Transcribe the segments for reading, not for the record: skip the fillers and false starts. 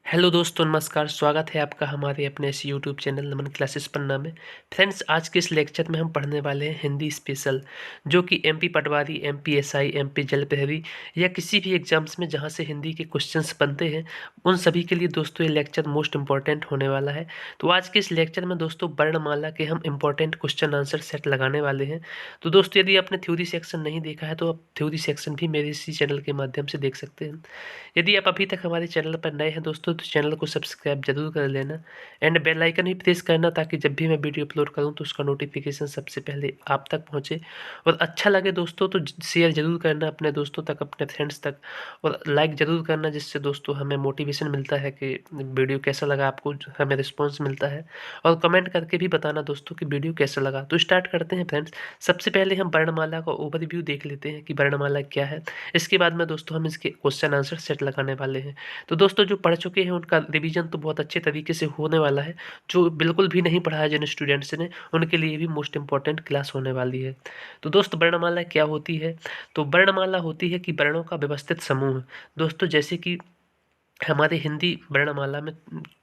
Hello दोस्तों, नमस्कार। स्वागत है आपका हमारे अपने इस यूट्यूब चैनल नमन क्लासेस पन्ना में। फ्रेंड्स, आज के इस लेक्चर में हम पढ़ने वाले हैं हिंदी स्पेशल, जो कि एमपी पटवारी, एमपी एसआई, एमपी जल प्रहरी या किसी भी एग्जाम्स में जहां से हिंदी के क्वेश्चंस बनते हैं, उन सभी के लिए दोस्तों ये लेक्चर मोस्ट इंपॉर्टेंट होने वाला है। तो आज के इस लेक्चर में दोस्तों वर्णमाला के हम इंपॉर्टेंट क्वेश्चन आंसर सेट लगाने वाले हैं। तो दोस्तों, यदि आपने थ्योरी सेक्शन नहीं देखा है तो आप थ्योरी सेक्शन भी मेरे इसी चैनल के माध्यम से देख सकते हैं। यदि आप अभी तक हमारे चैनल पर नए हैं दोस्तों, तो चैनल को सब्सक्राइब जरूर कर लेना एंड बेल आइकन भी प्रेस करना, ताकि जब भी मैं वीडियो अपलोड करूं तो उसका नोटिफिकेशन सबसे पहले आप तक पहुंचे। और अच्छा लगे दोस्तों तो शेयर जरूर करना अपने दोस्तों तक, अपने फ्रेंड्स तक, और लाइक जरूर करना, जिससे दोस्तों हमें मोटिवेशन मिलता है कि वीडियो कैसा लगा आपको, हमें रिस्पॉन्स मिलता है। और कमेंट करके भी बताना दोस्तों कि वीडियो कैसा लगा। तो स्टार्ट करते हैं फ्रेंड्स। सबसे पहले हम वर्णमाला का ओवरव्यू देख लेते हैं कि वर्णमाला क्या है। इसके बाद में दोस्तों हम इसके क्वेश्चन आंसर सेट लगाने वाले हैं। तो दोस्तों, जो पढ़ चुके हैं उनका रिवीजन तो बहुत अच्छे तरीके से होने वाला है। जो बिल्कुल भी नहीं पढ़ा है जिन स्टूडेंट्स ने, उनके लिए भी मोस्ट इंपॉर्टेंट क्लास होने वाली है। तो दोस्तों, वर्णमाला क्या होती है? तो वर्णमाला होती है कि वर्णों का व्यवस्थित समूह। दोस्तों, जैसे कि हमारे हिंदी वर्णमाला में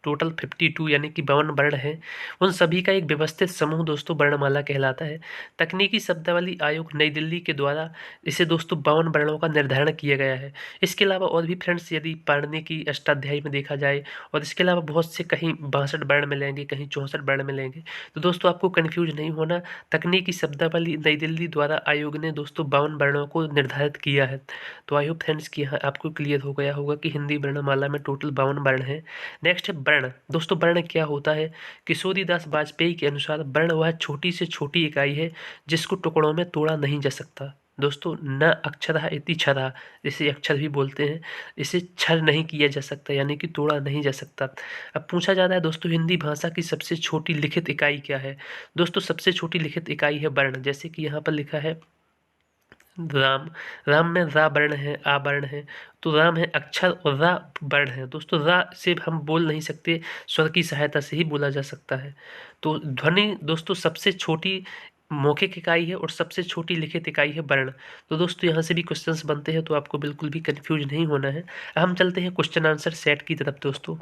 टोटल 52 यानी कि 52 वर्ण हैं। उन सभी का एक व्यवस्थित समूह दोस्तों वर्णमाला कहलाता है। तकनीकी शब्दावली आयोग नई दिल्ली के द्वारा इसे दोस्तों 52 वर्णों का निर्धारण किया गया है। इसके अलावा और भी फ्रेंड्स, यदि पढ़ने की अष्टाध्यायी में देखा जाए, और इसके अलावा बहुत से कहीं 62 वर्ण मिलेंगे, कहीं 64 वर्ण मिलेंगे। तो दोस्तों, आपको कन्फ्यूज नहीं होना। तकनीकी शब्दावली नई दिल्ली द्वारा आयोग ने दोस्तों 52 वर्णों को निर्धारित किया है। तो आई होप फ्रेंड्स कि यहाँ आपको क्लियर हो गया होगा कि हिंदी वर्णमाला में टोटल 52 वर्ण हैं। नेक्स्ट है वर्ण। दोस्तों, वर्ण क्या होता है? किशोरीदास वाजपेयी के अनुसार वर्ण वह छोटी से छोटी इकाई है जिसको टुकड़ों में तोड़ा नहीं जा सकता। दोस्तों, न अक्षरः इति क्षरः, इसे अक्षर भी बोलते हैं। इसे छर नहीं किया जा सकता, यानी कि तोड़ा नहीं जा सकता। अब पूछा जाता है दोस्तों, हिंदी भाषा की सबसे छोटी लिखित इकाई क्या है? दोस्तों, सबसे छोटी लिखित इकाई है वर्ण। जैसे कि यहाँ पर लिखा है राम। राम में रा वर्ण है, आ वर्ण है। तो राम है अक्षर और रा वर्ण है। दोस्तों, रा से हम बोल नहीं सकते, स्वर की सहायता से ही बोला जा सकता है। तो ध्वनि दोस्तों सबसे छोटी मौखिक इकाई है और सबसे छोटी लिखित इकाई है वर्ण। तो दोस्तों, यहाँ से भी क्वेश्चंस बनते हैं, तो आपको बिल्कुल भी कंफ्यूज नहीं होना है। हम चलते हैं क्वेश्चन आंसर सेट की तरफ दोस्तों।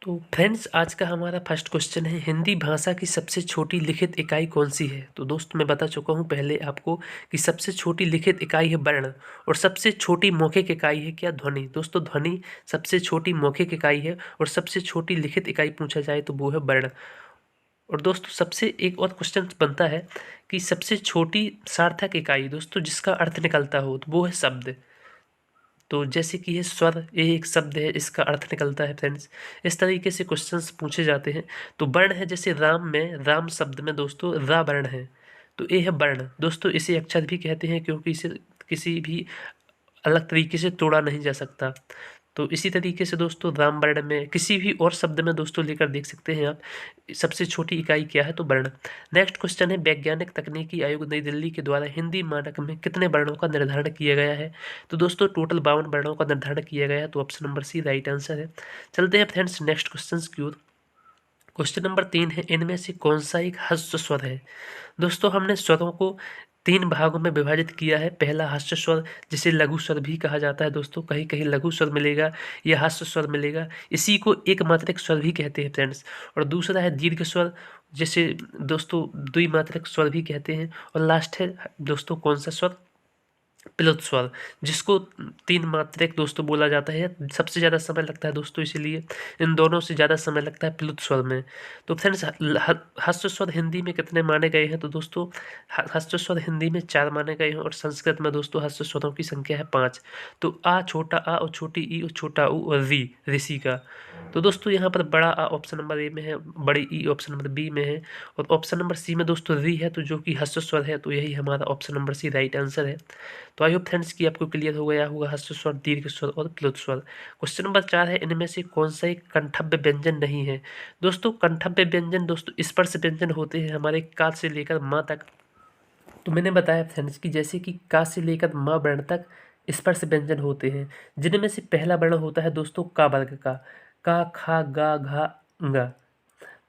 तो फ्रेंड्स, आज का हमारा फर्स्ट क्वेश्चन है, हिंदी भाषा की सबसे छोटी लिखित इकाई कौन सी है? तो दोस्तों, मैं बता चुका हूँ पहले आपको कि सबसे छोटी लिखित इकाई है वर्ण, और सबसे छोटी मौखिक इकाई है क्या? ध्वनि। दोस्तों, ध्वनि सबसे छोटी मौखिक इकाई है, और सबसे छोटी लिखित इकाई पूछा जाए तो वो है वर्ण। और दोस्तों, सबसे एक और क्वेश्चन बनता है कि सबसे छोटी सार्थक इकाई दोस्तों जिसका अर्थ निकलता हो, तो वो है शब्द। तो जैसे कि ये स्वर, ये एक शब्द है, इसका अर्थ निकलता है फ्रेंड्स। इस तरीके से क्वेश्चंस पूछे जाते हैं। तो वर्ण है, जैसे राम में, राम शब्द में दोस्तों रा वर्ण है, तो ये है वर्ण। दोस्तों, इसे अक्षर भी कहते हैं क्योंकि इसे किसी भी अलग तरीके से तोड़ा नहीं जा सकता। तो इसी तरीके से दोस्तों राम वर्ण में, किसी भी और शब्द में दोस्तों लेकर देख सकते हैं आप, सबसे छोटी इकाई क्या है? तो वर्ण। नेक्स्ट क्वेश्चन है, वैज्ञानिक तकनीकी आयोग नई दिल्ली के द्वारा हिंदी मानक में कितने वर्णों का निर्धारण किया गया है? तो दोस्तों, टोटल 52 वर्णों का निर्धारण किया गया है। तो option number C right answer है। चलते हैं फ्रेंड्स नेक्स्ट क्वेश्चन की ओर। क्वेश्चन नंबर 3 है, इनमें से कौन सा एक ह्रस्व स्वर है? दोस्तों, हमने स्वरों को 3 भागों में विभाजित किया है। पहला ह्रस्व स्वर, जिसे लघु स्वर भी कहा जाता है दोस्तों, कहीं कहीं लघु स्वर मिलेगा या ह्रस्व स्वर मिलेगा। इसी को एक मात्रिक स्वर भी कहते हैं फ्रेंड्स। और दूसरा है दीर्घ स्वर, जिसे दोस्तों द्विमात्रिक स्वर भी कहते हैं। और लास्ट है दोस्तों कौन सा स्वर? प्लुत स्वर, जिसको 3 मात्रिक दोस्तों बोला जाता है। सबसे ज़्यादा समय लगता है दोस्तों, इसीलिए इन दोनों से ज़्यादा समय लगता है प्लुत स्वर में। तो फ्रेंड्स, ह्रस्व स्वर हिंदी में कितने माने गए हैं? तो दोस्तों, ह्रस्व स्वर हिंदी में 4 माने गए हैं, और संस्कृत में दोस्तों ह्रस्व स्वरों की संख्या है 5। तो आ, छोटा आ और छोटी ई और छोटा ऊ और री, ऋषि का। तो दोस्तों, यहाँ पर बड़ा आ ऑप्शन नंबर ए में है, बड़ी ई ऑप्शन नंबर बी में है, और ऑप्शन नंबर सी में दोस्तों री है, तो जो कि ह्रस्व स्वर है। तो यही हमारा option number C right answer है। तो आई होप फ्रेंड्स कि आपको क्लियर हो गया होगा ह्रस्व स्वर, दीर्घ स्वर और प्लुत स्वर। क्वेश्चन नंबर 4 है, इनमें से कौन सा एक कंठव्य व्यंजन नहीं है? दोस्तों, कंठव्य व्यंजन दोस्तों स्पर्श व्यंजन होते हैं हमारे का से लेकर माँ तक। तो मैंने बताया फ्रेंड्स कि जैसे कि का से लेकर माँ वर्ण तक स्पर्श व्यंजन होते हैं, जिनमें से पहला वर्ण होता है दोस्तों का वर्ग का, खा, गा, घा, गा।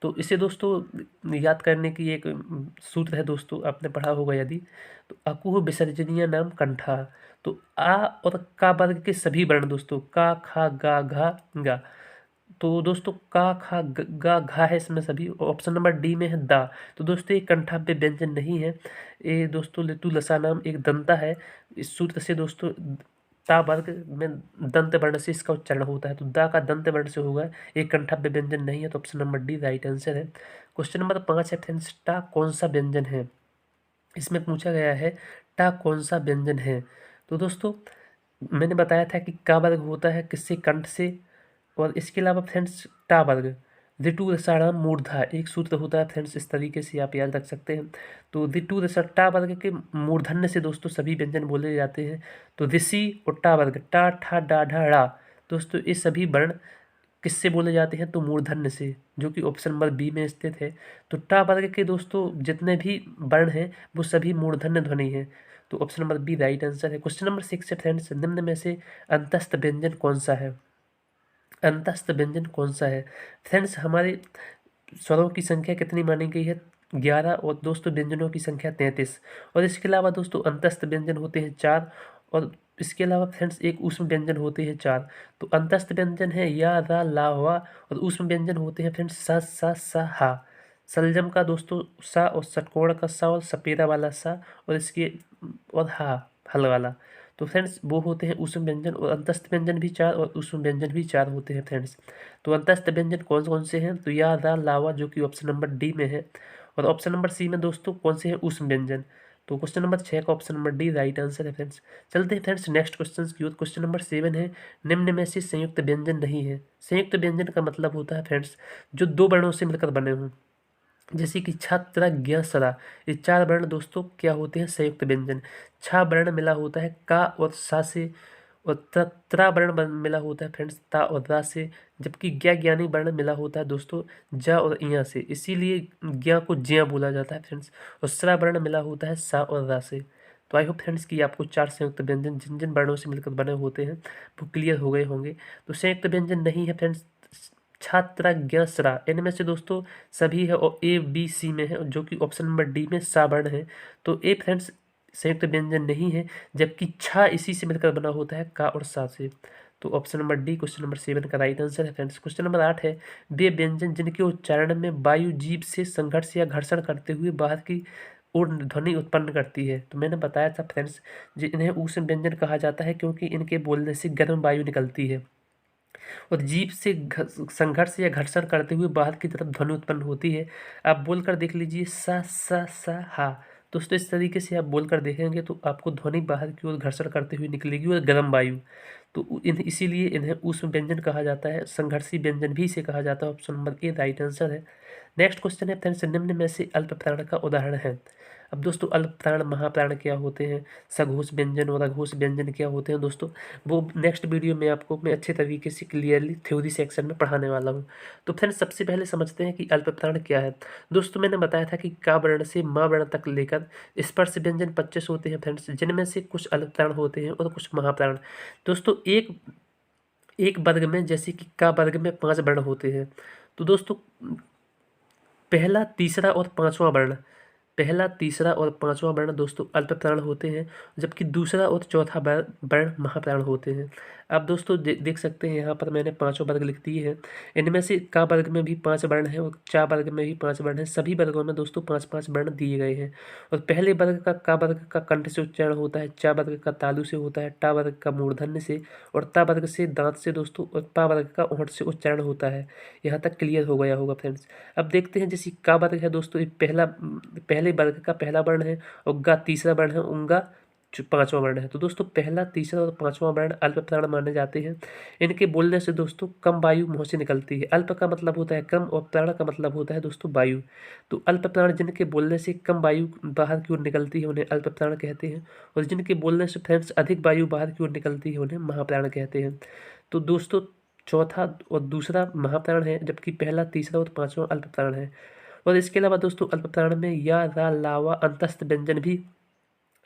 तो इसे दोस्तों याद करने की एक सूत्र है दोस्तों, आपने पढ़ा होगा यदि। तो अकुह विसर्जनीय नाम कंठा। तो आ और का वर्ग के सभी वर्ण दोस्तों का, खा, गा, घा, गा, तो दोस्तों का, खा, गा, घा है इसमें सभी। ऑप्शन नंबर डी में है दा। तो दोस्तों ये कंठाव्य व्यंजन नहीं है। ये दोस्तों लिटू लसा नाम एक दंता है। इस सूत्र से दोस्तों ता वर्ग में दंत वर्ण से इसका उच्चारण होता है, तो दा का दंत वर्ण से होगा। एक कंठाव्य व्यंजन नहीं है, तो option number D right answer है। क्वेश्चन नंबर 5 है फ्रेंड्स, टा कौन सा व्यंजन है। इसमें पूछा गया है टा कौन सा व्यंजन है। तो दोस्तों मैंने बताया था कि का वर्ग होता है किससे, कंठ से। और इसके अलावा फ्रेंड्स टा वर्ग ऋतु रसाणाम मूर्धा एक सूत्र होता है फ्रेंड्स, इस तरीके से आप याद रख सकते हैं। तो ऋतु रसा टा वर्ग के मूर्धन्य से दोस्तों सभी व्यंजन बोले जाते हैं। तो ऋषि और टा वर्ग टा ठा डा ढा ड़ा, दोस्तों ये सभी वर्ण किससे बोले जाते हैं, तो मूर्धन्य से, जो कि ऑप्शन नंबर बी में स्थित है। तो टा वर्ग के दोस्तों जितने भी वर्ण हैं वो सभी मूर्धन्य ध्वनि हैं, तो option number B right answer है। क्वेश्चन नंबर 6 है फ्रेंड्स, निम्न में से अंतस्थ व्यंजन कौन सा है। अंतस्थ व्यंजन कौन सा है। फ्रेंड्स हमारे स्वरों की संख्या कितनी मानी गई है, 11, और दोस्तों व्यंजनों की संख्या 33। और इसके अलावा दोस्तों अंतस्थ व्यंजन होते हैं 4, और इसके अलावा फ्रेंड्स एक ऊष्म व्यंजन होते हैं 4। तो अंतस्थ व्यंजन है या, रा, ला, वा, और ऊष्म व्यंजन होते हैं फ्रेंड्स सा, सा, सा, हा। सलजम का दोस्तों सा, और षटकोण का सा, और सपेरा वाला सा, और इसके और हा, हल वाला। तो फ्रेंड्स वो होते हैं ऊष्म व्यंजन, और अंतस्थ व्यंजन भी 4 और ऊष्म व्यंजन भी 4 होते हैं फ्रेंड्स। तो अंतस्थ व्यंजन कौन कौन से हैं, तो या, रा, लावा, जो कि ऑप्शन नंबर डी में है। और ऑप्शन नंबर सी में दोस्तों कौन से हैं, ऊष्म व्यंजन। तो क्वेश्चन नंबर 6 का option number D right answer है फ्रेंड्स। चलते हैं फ्रेंड्स नेक्स्ट क्वेश्चन की ओर। क्वेश्चन नंबर 7 है, निम्न में से संयुक्त व्यंजन नहीं है। संयुक्त व्यंजन का मतलब होता है फ्रेंड्स जो दो वर्णों से मिलकर बने हों, जैसे कि छ, त्र, ज्ञ, सरा, ये 4 वर्ण दोस्तों क्या होते हैं, संयुक्त व्यंजन। छ वर्ण मिला होता है का और सा से, और त्रा वर्ण मिला होता है फ्रेंड्स ता और रा से, जबकि ज्ञ ज्ञानी वर्ण मिला होता है दोस्तों ज और इया से, इसीलिए ज्ञ को ज्या बोला जाता है फ्रेंड्स। और सरा वर्ण मिला होता है सा और रा से। तो आई होप फ्रेंड्स कि आपको 4 संयुक्त व्यंजन जिन जिन वर्णों से मिलकर बने होते हैं वो क्लियर हो गए होंगे। तो संयुक्त व्यंजन नहीं है फ्रेंड्स छात्र ज्ञसरा, इनमें से दोस्तों सभी है और ए बी सी में है, जो कि ऑप्शन नंबर डी में सा वर्ण है। तो ए फ्रेंड्स संयुक्त व्यंजन नहीं है, जबकि छा इसी से मिलकर बना होता है का और सा से। तो option number D question number 7 का राइट आंसर है फ्रेंड्स। क्वेश्चन नंबर 8 है, वे व्यंजन जिनके उच्चारण में वायु जीभ से संघर्ष या घर्षण करते हुए बाहर की ओर ध्वनि उत्पन्न करती है। तो मैंने बताया था फ्रेंड्स इन्हें ऊष्म व्यंजन कहा जाता है, क्योंकि इनके बोलने से गर्म वायु निकलती है और जीभ से संघर्ष या घर्षण करते हुए बाहर की तरफ ध्वनि उत्पन्न होती है। आप बोलकर देख लीजिए सा, सा, सा, हा। दोस्तों इस तरीके से आप बोलकर देखेंगे तो आपको ध्वनि बाहर की ओर घर्षण करते हुए निकलेगी और गर्म वायु। तो इसीलिए इन्हें ऊष्म व्यंजन कहा जाता है, संघर्षी व्यंजन भी इसे कहा जाता है। Option number A right answer है। नेक्स्ट क्वेश्चन है फ्रेंड्स, निम्न में से अल्प प्राण का उदाहरण है। अब दोस्तों अल्प प्राण महाप्राण क्या होते हैं, सघोष व्यंजन और अघोष व्यंजन क्या होते हैं दोस्तों, वो नेक्स्ट वीडियो में आपको मैं अच्छे तरीके से क्लियरली थ्योरी सेक्शन में पढ़ाने वाला हूँ। तो फ्रेंड्स सबसे पहले समझते हैं कि अल्प प्राण क्या है। दोस्तों मैंने बताया था कि का वर्ण से माँ वर्ण तक लेकर स्पर्श व्यंजन 25 होते हैं फ्रेंड्स, जिनमें से कुछ अल्प प्राण होते हैं और कुछ महाप्राण। दोस्तों एक वर्ग में जैसे कि का वर्ग में 5 वर्ण होते हैं। तो दोस्तों पहला तीसरा और पांचवा वर्ण, पहला तीसरा और पांचवा वर्ण दोस्तों अल्प प्राण होते हैं, जबकि दूसरा और चौथा वर्ण महाप्राण होते हैं। अब दोस्तों देख सकते हैं यहाँ पर मैंने पांचों वर्ग लिख दिए हैं। इनमें से का वर्ग में भी 5 वर्ण हैं और चा वर्ग में भी 5 वर्ण हैं। सभी वर्गों में दोस्तों 5-5 वर्ण दिए गए हैं। और पहले वर्ग का वर्ग का कंठ से उच्चारण होता है, चा वर्ग का तालु से होता है, टा वर्ग का मूर्धन्य से, और ता वर्ग से दांत से दोस्तों, और पा वर्ग का ओंठ से उच्चारण होता है। यहाँ तक क्लियर हो गया होगा फ्रेंड्स। अब देखते हैं जैसे का वर्ग है दोस्तों, ये पहले वर्ग का पहला वर्ण है, और गा तीसरा वर्ण है, उंगा पांचवा वर्ण है। तो दोस्तों पहला तीसरा और पांचवा वर्ण अल्प प्राण माने जाते हैं। इनके बोलने से दोस्तों कम वायु मुंह से निकलती है। अल्प का मतलब होता है कम और प्राण का मतलब होता है दोस्तों वायु। तो अल्प प्राण जिनके बोलने से कम वायु बाहर की ओर निकलती है उन्हें अल्प प्राण कहते हैं, और जिनके बोलने से फ्रेंड्स अधिक वायु बाहर की ओर निकलती है उन्हें महाप्राण कहते हैं। तो दोस्तों चौथा और दूसरा महाप्राण है, जबकि पहला तीसरा और पांचवा अल्प प्राण है। और इसके अलावा दोस्तों अल्प प्राण में या, रा, लावा, अंतस्थ व्यंजन भी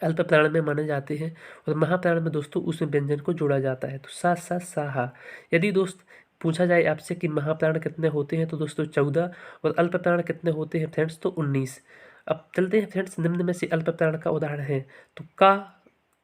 अल्प प्राण में माने जाते हैं, और महाप्राण में दोस्तों उस व्यंजन को जोड़ा जाता है। तो सा, सा, सा, हा। यदि दोस्त पूछा जाए आपसे कि महाप्राण कितने होते हैं तो दोस्तों 14, और अल्प प्राण कितने होते हैं फ्रेंड्स तो 19। अब चलते हैं फ्रेंड्स निम्न में से अल्प प्राण का उदाहरण है। तो का,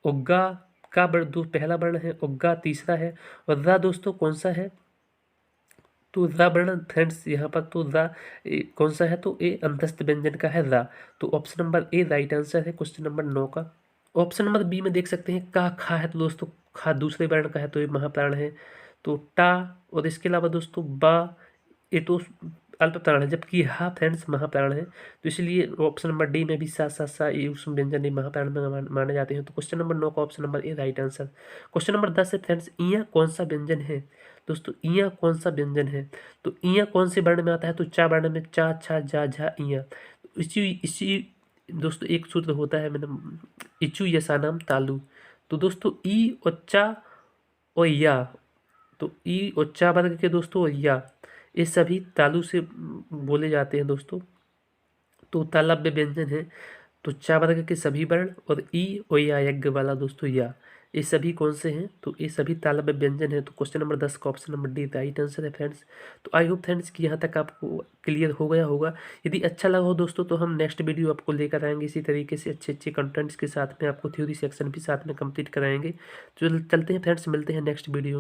उग्गा, का पहला वर्ण है, उग्गा तीसरा है, और रा दोस्तों कौन सा है, तो रा वर्ण फ्रेंड्स यहाँ पर तो रा कौन सा है, तो ए अंतस्थ व्यंजन का है रा। तो option number A right answer है क्वेश्चन नंबर 9 का। ऑप्शन नंबर बी में देख सकते हैं का खा है, तो दोस्तों खा दूसरे वर्ण का है, तो ये महाप्राण है। तो टा और इसके अलावा दोस्तों बा ये तो अल्प प्राण है, जबकि हा फ्रेंड्स महाप्राण है। तो इसलिए ऑप्शन नंबर डी में भी सा सा सा ये उसमें व्यंजन महाप्राण में माने जाते हैं। तो क्वेश्चन नंबर 9 का option number A right answer. Question number 10 है फ्रेंड्स, इया कौन सा व्यंजन है। दोस्तों इया कौन सा व्यंजन है, तो इया कौन से वर्ण में आता है, तो चा वर्ण में, चा छा जा झा इया। इसी इसी दोस्तों एक सूत्र होता है मैंने इचू यसानाम तालु। तो दोस्तों ई और चा और या, तो ई और चा वर्ग के दोस्तों और या, ये सभी तालु से बोले जाते हैं दोस्तों। तो तालव्य व्यंजन है। तो चा वर्ग के सभी वर्ण और ई और या यज्ञ वाला दोस्तों या, ये सभी कौन से हैं, तो ये सभी तालव्य व्यंजन है। तो क्वेश्चन नंबर 10 का option number D right answer है फ्रेंड्स। तो आई होप फ्रेंड्स कि यहाँ तक आपको क्लियर हो गया होगा। यदि अच्छा लगा हो दोस्तों तो हम नेक्स्ट वीडियो आपको लेकर आएंगे इसी तरीके से अच्छे अच्छे कंटेंट्स के साथ में, आपको थ्योरी सेक्शन भी साथ में कंप्लीट कराएंगे। तो चलते हैं फ्रेंड्स, मिलते हैं नेक्स्ट वीडियो।